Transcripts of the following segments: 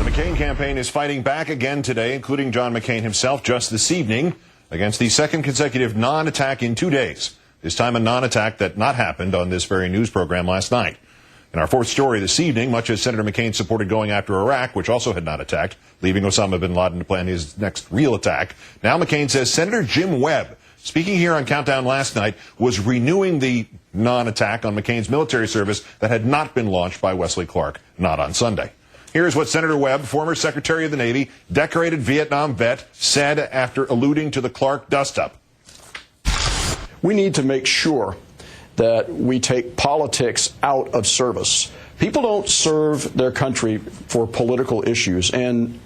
McCain campaign is fighting back again today, including John McCain himself just this evening, against the second consecutive non-attack in 2 days. This time a non-attack that not happened on this very news program last night. In our fourth story this evening, much as Senator McCain supported going after Iraq, which also had not attacked, leaving Osama bin Laden to plan his next real attack, now McCain says Senator Jim Webb, speaking here on Countdown last night, was renewing the non-attack on McCain's military service that had not been launched by Wesley Clark, not on Sunday. Here's what Senator Webb, former Secretary of the Navy, decorated Vietnam vet, said after alluding to the Clark dust-up. We need to make sure that we take politics out of service. People don't serve their country for political issues, and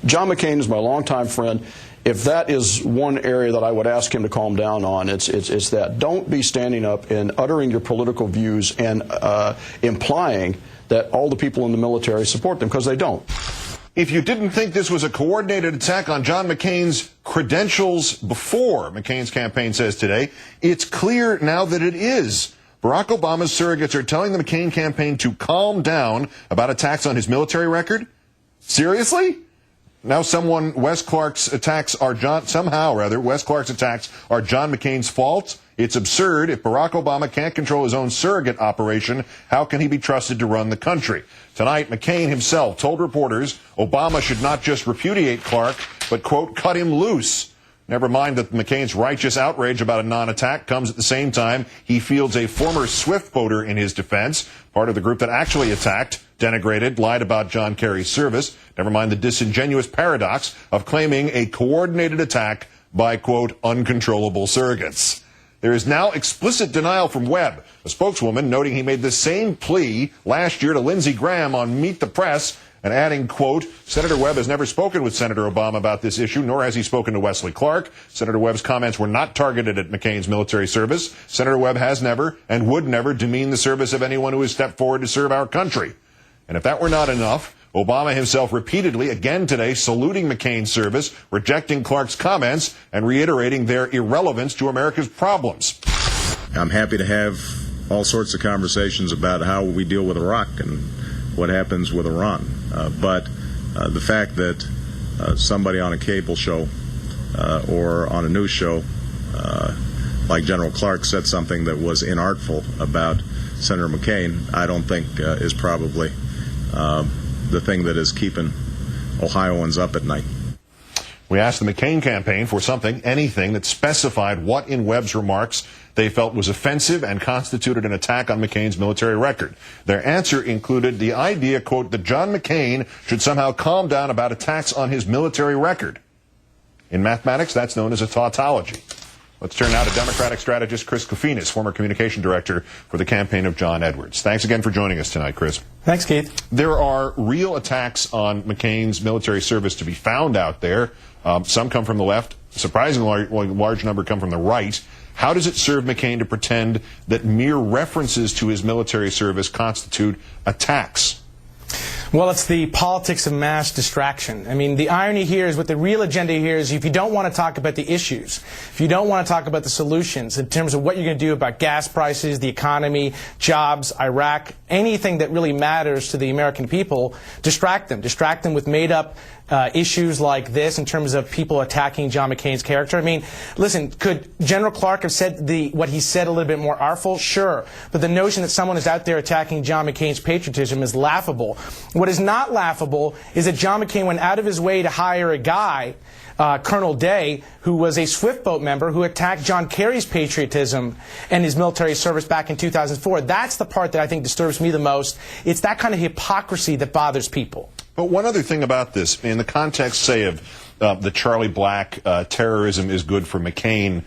John McCain is my longtime friend. If that is one area that I would ask him to calm down on, it's that. Don't be standing up and uttering your political views and implying that all the people in the military support them, because they don't. If you didn't think this was a coordinated attack on John McCain's credentials before, McCain's campaign says today, it's clear now that it is. Barack Obama's surrogates are telling the McCain campaign to calm down about attacks on his military record? Seriously? Now Wes Clark's attacks are John McCain's fault? It's absurd. If Barack Obama can't control his own surrogate operation, how can he be trusted to run the country? Tonight, McCain himself told reporters Obama should not just repudiate Clark, but, quote, cut him loose. Never mind that McCain's righteous outrage about a non-attack comes at the same time he fields a former Swift voter in his defense, part of the group that actually attacked, denigrated, lied about John Kerry's service. Never mind the disingenuous paradox of claiming a coordinated attack by, quote, uncontrollable surrogates. There is now explicit denial from Webb, a spokeswoman noting he made the same plea last year to Lindsey Graham on Meet the Press, and adding, quote, Senator Webb has never spoken with Senator Obama about this issue, nor has he spoken to Wesley Clark. Senator Webb's comments were not targeted at McCain's military service. Senator Webb has never and would never demean the service of anyone who has stepped forward to serve our country. And if that were not enough, Obama himself repeatedly, again today, saluting McCain's service, rejecting Clark's comments, and reiterating their irrelevance to America's problems. I'm happy to have all sorts of conversations about how we deal with Iraq and what happens with Iran. But the fact that somebody on a cable show or on a news show like General Clark said something that was inartful about Senator McCain, I don't think is probably the thing that is keeping Ohioans up at night. We asked the McCain campaign for something, anything, that specified what in Webb's remarks they felt was offensive and constituted an attack on McCain's military record. Their answer included the idea, quote, that John McCain should somehow calm down about attacks on his military record. In mathematics, that's known as a tautology. Let's turn now to Democratic strategist Chris Kofinis, former communication director for the campaign of John Edwards. Thanks again for joining us tonight, Chris. Thanks, Keith. There are real attacks on McCain's military service to be found out there. Some come from the left. Surprisingly large number come from the right. How does it serve McCain to pretend that mere references to his military service constitute attacks? Well, it's the politics of mass distraction. I mean, the irony here is what the real agenda here is if you don't want to talk about the issues, if you don't want to talk about the solutions in terms of what you're going to do about gas prices, the economy, jobs, Iraq, anything that really matters to the American people, distract them. Distract them with made-up issues like this in terms of people attacking John McCain's character. I mean, listen, could General Clark have said what he said a little bit more artful? Sure. But the notion that someone is out there attacking John McCain's patriotism is laughable. What is not laughable is that John McCain went out of his way to hire a guy, Colonel Day, who was a Swift boat member who attacked John Kerry's patriotism and his military service back in 2004. That's the part that I think disturbs me the most. It's that kind of hypocrisy that bothers people. But one other thing about this, in the context, say, of the Charlie Black terrorism is good for McCain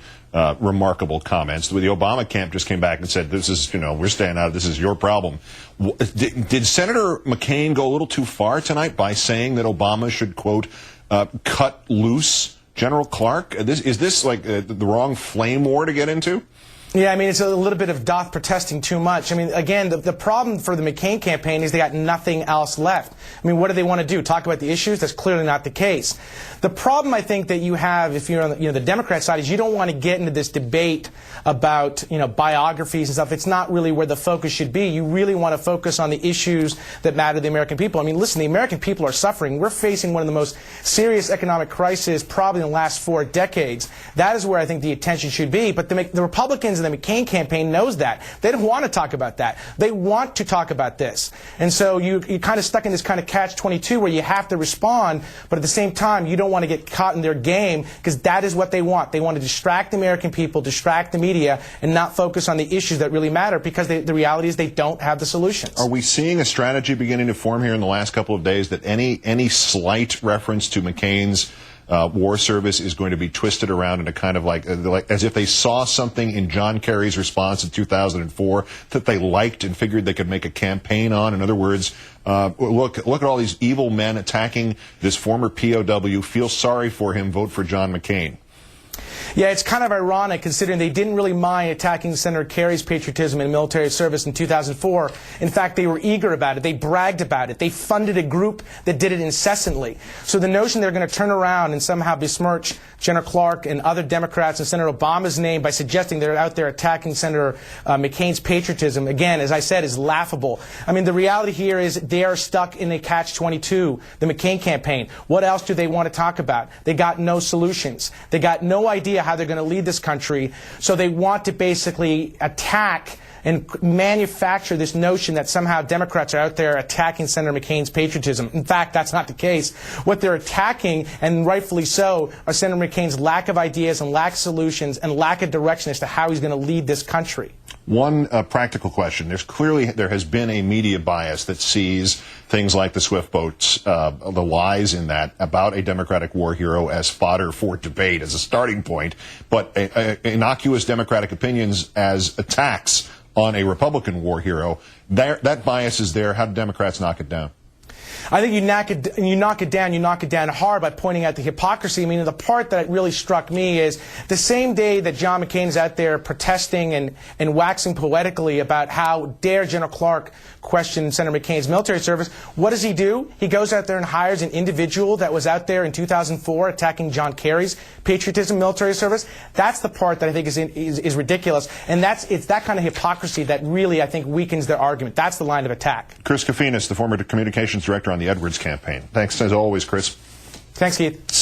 remarkable comments. The Obama camp just came back and said, this is, we're staying out, this is your problem. Did Senator McCain go a little too far tonight by saying that Obama should, quote, cut loose General Clark? Is this like the wrong flame war to get into? Yeah, I mean, it's a little bit of doth protesting too much. I mean, again, the problem for the McCain campaign is they got nothing else left. I mean, what do they want to do? Talk about the issues? That's clearly not the case. The problem, I think, that you have if you're on the Democrat side is you don't want to get into this debate about, biographies and stuff. It's not really where the focus should be. You really want to focus on the issues that matter to the American people. I mean, listen, the American people are suffering. We're facing one of the most serious economic crises probably in the last 4 decades. That is where I think the attention should be. But the Republicans and the McCain campaign knows that. They don't want to talk about that. They want to talk about this. And so you're kind of stuck in this kind of catch-22 where you have to respond, but at the same time, you don't want to get caught in their game because that is what they want. They want to distract the American people, distract the media, and not focus on the issues that really matter because the reality is they don't have the solutions. Are we seeing a strategy beginning to form here in the last couple of days that any slight reference to McCain's war service is going to be twisted around in a kind of like as if they saw something in John Kerry's response in 2004 that they liked and figured they could make a campaign on? In other words, look at all these evil men attacking this former POW. Feel sorry for him. Vote for John McCain. Yeah, it's kind of ironic considering they didn't really mind attacking Senator Kerry's patriotism in military service in 2004. In fact, they were eager about it. They bragged about it. They funded a group that did it incessantly. So the notion they're going to turn around and somehow besmirch General Clark and other Democrats and Senator Obama's name by suggesting they're out there attacking Senator McCain's patriotism, again, as I said, is laughable. I mean, the reality here is they are stuck in a catch-22, the McCain campaign. What else do they want to talk about? They got no solutions. They got no idea how they're going to lead this country, so they want to basically attack and manufacture this notion that somehow Democrats are out there attacking Senator McCain's patriotism. In fact, that's not the case. What they're attacking, and rightfully so, are Senator McCain's lack of ideas and lack of solutions and lack of direction as to how he's going to lead this country. One practical question. There has been a media bias that sees things like the Swift boats, the lies in that about a Democratic war hero as fodder for debate, as a starting point, but innocuous Democratic opinions as attacks on a Republican war hero. That bias is there. How do Democrats knock it down? I think you knock it down hard by pointing out the hypocrisy. I mean, the part that really struck me is the same day that John McCain is out there protesting and waxing poetically about how dare General Clark question Senator McCain's military service, what does he do? He goes out there and hires an individual that was out there in 2004 attacking John Kerry's patriotism military service. That's the part that I think is ridiculous. And it's that kind of hypocrisy that really, I think, weakens their argument. That's the line of attack. Chris Kofinis, the former communications director on the Edwards campaign. Thanks as always, Chris. Thanks, Keith.